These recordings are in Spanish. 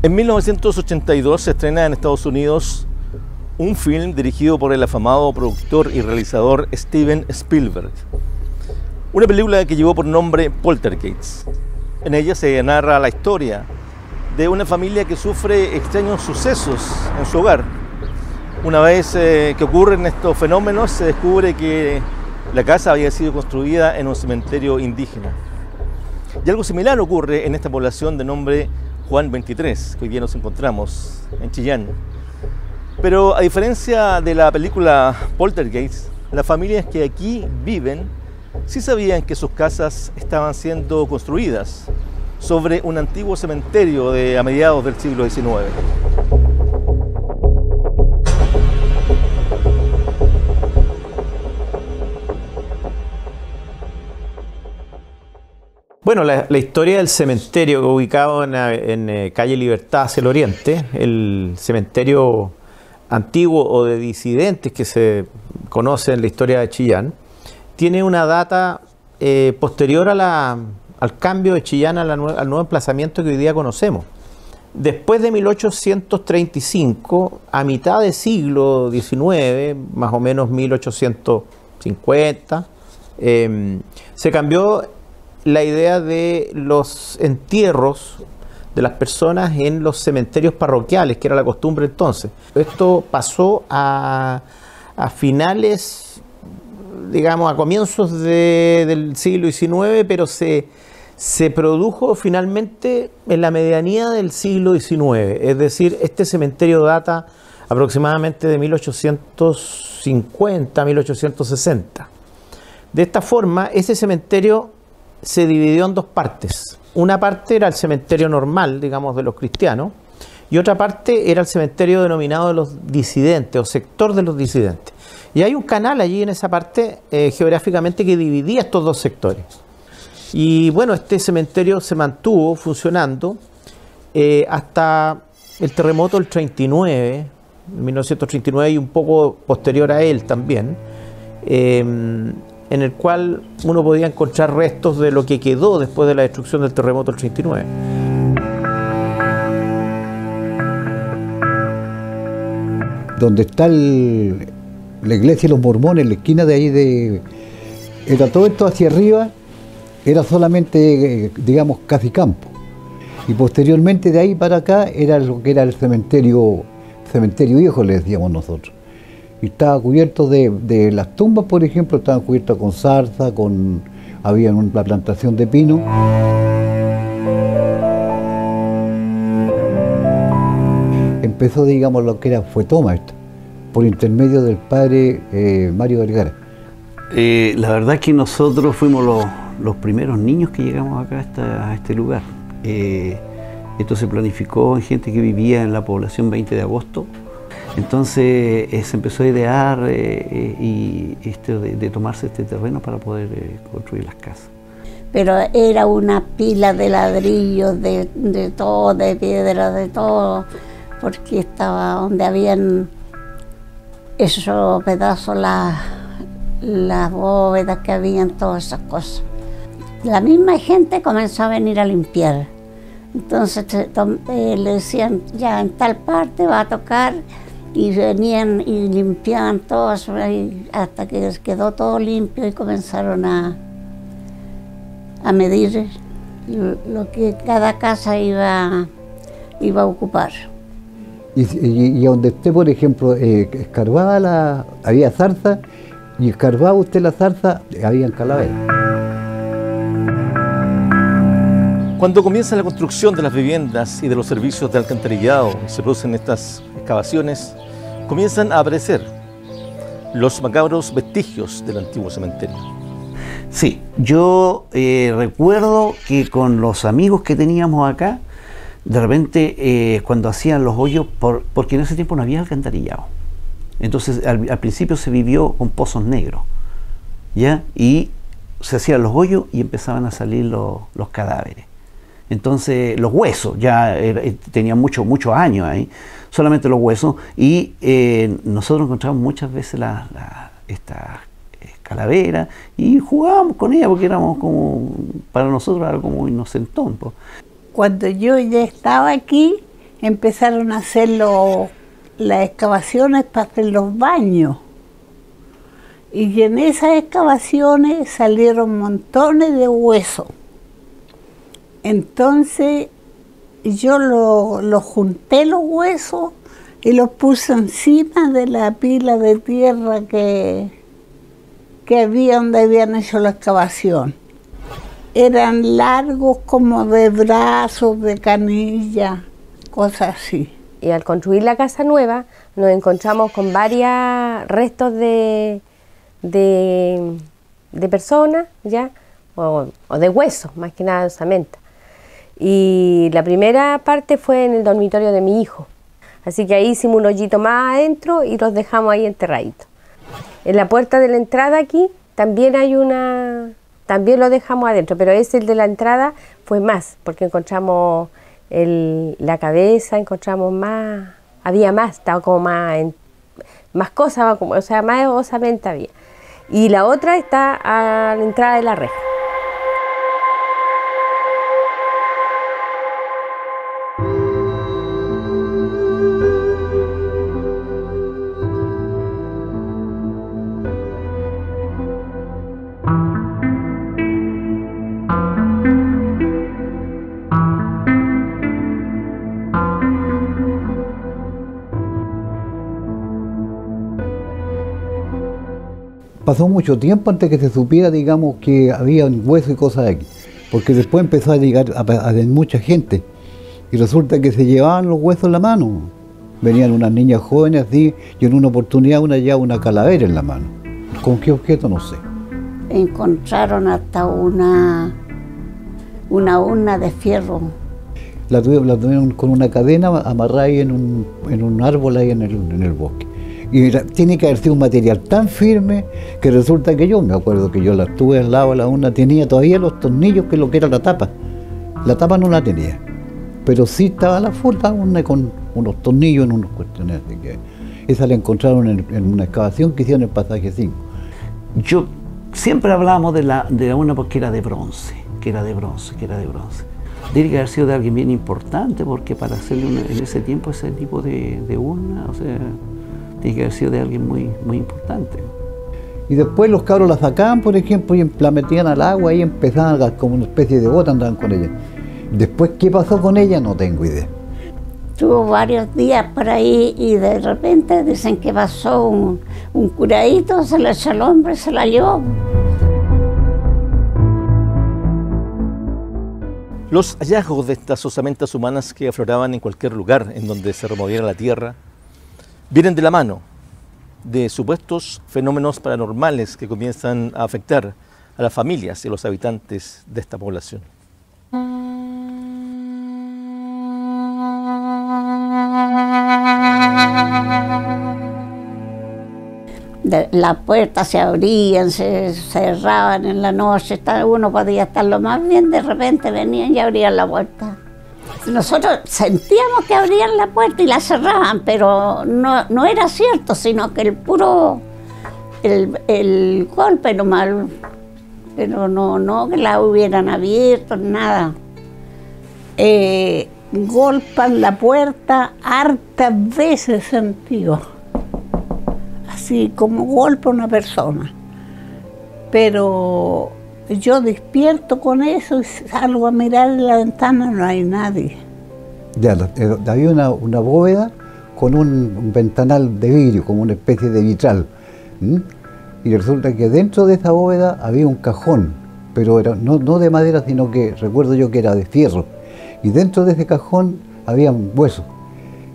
En 1982 se estrena en Estados Unidos un film dirigido por el afamado productor y realizador Steven Spielberg. Una película que llevó por nombre Poltergeist. En ella se narra la historia de una familia que sufre extraños sucesos en su hogar. Una vez que ocurren estos fenómenos, se descubre que la casa había sido construida en un cementerio indígena. Y algo similar ocurre en esta población de nombre Juan 23, que hoy día nos encontramos en Chillán. Pero a diferencia de la película Poltergeist, las familias que aquí viven sí sabían que sus casas estaban siendo construidas sobre un antiguo cementerio de a mediados del siglo XIX. Bueno, la historia del cementerio ubicado en calle Libertad hacia el oriente, el cementerio antiguo o de disidentes que se conoce en la historia de Chillán, tiene una data posterior al cambio de Chillán al nuevo emplazamiento que hoy día conocemos. Después de 1835, a mitad del siglo XIX, más o menos 1850, se cambió la idea de los entierros de las personas en los cementerios parroquiales, que era la costumbre entonces. Esto pasó a finales, digamos, a comienzos del siglo XIX, pero se produjo finalmente en la medianía del siglo XIX. Es decir, este cementerio data aproximadamente de 1850, 1860. De esta forma, ese cementerio se dividió en dos partes. Una parte era el cementerio normal, digamos, de los cristianos, y otra parte era el cementerio denominado de los disidentes, o sector de los disidentes. Y hay un canal allí en esa parte, geográficamente, que dividía estos dos sectores. Y bueno, este cementerio se mantuvo funcionando hasta el terremoto del 39, 1939, y un poco posterior a él también, en el cual uno podía encontrar restos de lo que quedó después de la destrucción del terremoto del 39. Donde está la iglesia de los mormones, en la esquina de ahí era todo esto hacia arriba, era solamente, digamos, casi campo. Y posteriormente de ahí para acá era lo que era el cementerio viejo, le decíamos nosotros. Y estaba cubierto de las tumbas, por ejemplo, estaban cubiertas con zarza, había una plantación de pino. Empezó, digamos, lo que fue toma esto, por intermedio del padre Mario Vergara. La verdad es que nosotros fuimos los primeros niños que llegamos acá a este lugar. Esto se planificó en gente que vivía en la población 20 de agosto. Entonces se empezó a idear de tomarse este terreno para poder construir las casas. Pero era una pila de ladrillos, de todo, de piedra, de todo, porque estaba donde habían esos pedazos, las bóvedas que habían, todas esas cosas. La misma gente comenzó a venir a limpiar. Entonces le decían, ya en tal parte va a tocar, y venían y limpiaban todo hasta que quedó todo limpio y comenzaron a medir lo que cada casa iba a ocupar. Y donde usted, por ejemplo, escarbaba había zarza, y escarbaba usted la zarza, había calaveras. Cuando comienza la construcción de las viviendas y de los servicios de alcantarillado y se producen estas excavaciones, comienzan a aparecer los macabros vestigios del antiguo cementerio. Sí, yo recuerdo que con los amigos que teníamos acá, de repente cuando hacían los hoyos, porque en ese tiempo no había alcantarillado, entonces al principio se vivió con pozos negros, ¿ya? Y se hacían los hoyos y empezaban a salir los cadáveres. Entonces los huesos, ya tenían muchos años ahí, solamente los huesos, y nosotros encontramos muchas veces estas calaveras y jugábamos con ella porque éramos como, para nosotros era como inocentón. Cuando yo ya estaba aquí, empezaron a hacer las excavaciones para hacer los baños. Y en esas excavaciones salieron montones de huesos. Entonces yo los junté los huesos y los puse encima de la pila de tierra que había donde habían hecho la excavación. Eran largos como de brazos, de canilla, cosas así. Y al construir la casa nueva nos encontramos con varios restos de personas, ¿ya? O de huesos, más que nada de osamenta. Y la primera parte fue en el dormitorio de mi hijo. Así que ahí hicimos un hoyito más adentro y los dejamos ahí enterraditos. En la puerta de la entrada aquí también hay también lo dejamos adentro, pero ese, el de la entrada, fue más, porque encontramos la cabeza, encontramos más, había más, estaba como más cosas, o sea, más osamenta había. Y la otra está a la entrada de la reja. Pasó mucho tiempo antes que se supiera, digamos, que había huesos y cosas aquí, porque después empezó a llegar a mucha gente y resulta que se llevaban los huesos en la mano. Venían unas niñas jóvenes así y en una oportunidad una llevaba una calavera en la mano. ¿Con qué objeto? No sé. Encontraron hasta una urna de fierro. La tuvieron con una cadena amarrada ahí en un árbol ahí en el bosque. Y tiene que haber sido un material tan firme que resulta que yo me acuerdo que yo la tuve al lado de la urna, tenía todavía los tornillos, que es lo que era la tapa. La tapa no la tenía, pero sí estaba la urna con unos tornillos en unas cuestiones. Así que esa la encontraron en una excavación que hicieron en el pasaje 5. Yo siempre hablábamos de la urna porque era de bronce, que era de bronce. Tiene que haber sido de alguien bien importante, porque para hacerle en ese tiempo ese tipo de urna, o sea, tiene que haber sido de alguien muy, muy importante. Y después los cabros la sacaban, por ejemplo, y la metían al agua y empezaban como una especie de bota, andaban con ella. Después, ¿qué pasó con ella? No tengo idea. Estuvo varios días por ahí y de repente dicen que pasó un curadito, se la echó al hombre, se la llevó. Los hallazgos de estas osamentas humanas que afloraban en cualquier lugar en donde se removiera la tierra vienen de la mano de supuestos fenómenos paranormales que comienzan a afectar a las familias y a los habitantes de esta población. Las puertas se abrían, se cerraban en la noche, uno podía estar lo más bien, de repente venían y abrían la puerta. Nosotros sentíamos que abrían la puerta y la cerraban, pero no era cierto, sino que el golpe nomás, pero no que la hubieran abierto, nada. Golpan la puerta hartas veces sentido, así como golpa una persona. Pero yo despierto con eso y salgo a mirar en la ventana, no hay nadie. Había una bóveda con un ventanal de vidrio, como una especie de vitral. Y resulta que dentro de esa bóveda había un cajón, pero era no de madera, sino que recuerdo yo que era de fierro. Y dentro de ese cajón había un hueso.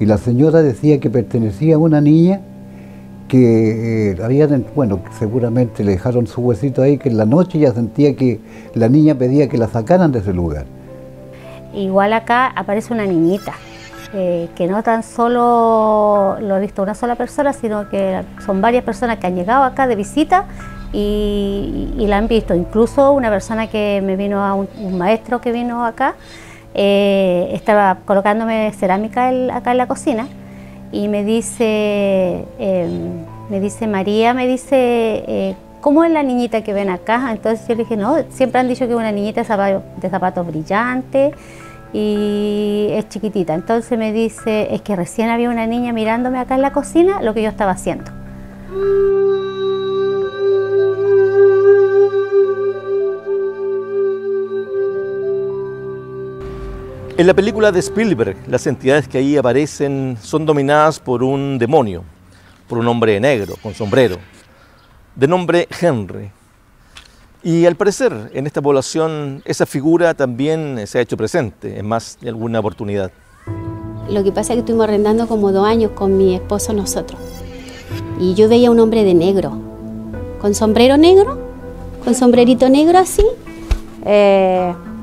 Y la señora decía que pertenecía a una niña que seguramente le dejaron su huesito ahí, que en la noche ya sentía que la niña pedía que la sacaran de ese lugar. Igual acá aparece una niñita, que no tan solo lo ha visto una sola persona, sino que son varias personas que han llegado acá de visita y la han visto. Incluso una persona que me vino, un maestro que vino acá, estaba colocándome cerámica acá en la cocina, y me dice María, ¿cómo es la niñita que ven acá? Entonces yo le dije, no, siempre han dicho que es una niñita de zapatos brillantes y es chiquitita. Entonces me dice, es que recién había una niña mirándome acá en la cocina lo que yo estaba haciendo. En la película de Spielberg, las entidades que ahí aparecen son dominadas por un demonio, por un hombre negro, con sombrero, de nombre Henry. Y al parecer, en esta población, esa figura también se ha hecho presente en más de alguna oportunidad. Lo que pasa es que estuvimos arrendando como 2 años con mi esposo nosotros. Y yo veía un hombre de negro, con sombrero negro, con sombrerito negro así,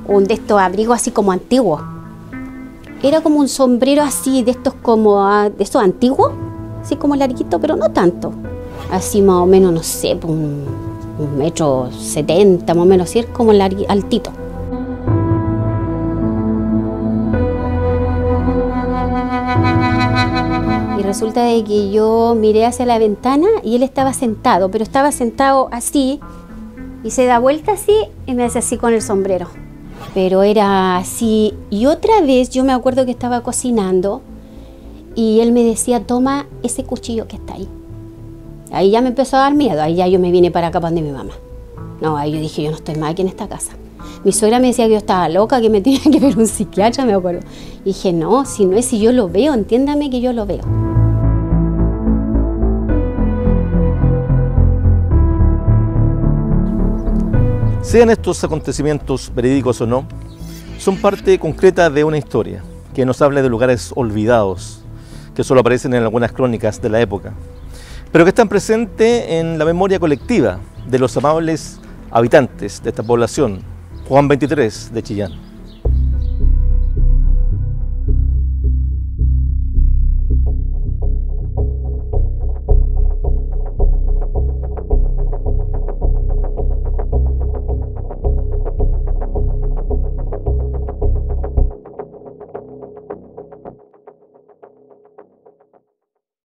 un de estos abrigos así como antiguos. Era como un sombrero así, de estos como, de estos antiguos, así como larguito, pero no tanto. Así más o menos, no sé, un 1,70 m, más o menos, así, es como altito. Y resulta de que yo miré hacia la ventana y él estaba sentado, pero estaba sentado así, y se da vuelta así y me hace así con el sombrero. Pero era así. Y otra vez yo me acuerdo que estaba cocinando y él me decía, toma ese cuchillo que está ahí. Ahí ya me empezó a dar miedo, ahí ya yo me vine para acá para donde mi mamá. No, ahí yo dije, yo no estoy más aquí en esta casa. Mi suegra me decía que yo estaba loca, que me tenía que ver un psiquiatra, me acuerdo. Y dije, no, si no es, si yo lo veo, entiéndame que yo lo veo. Sean estos acontecimientos verídicos o no, son parte concreta de una historia que nos habla de lugares olvidados, que solo aparecen en algunas crónicas de la época, pero que están presentes en la memoria colectiva de los amables habitantes de esta población, Juan 23 de Chillán.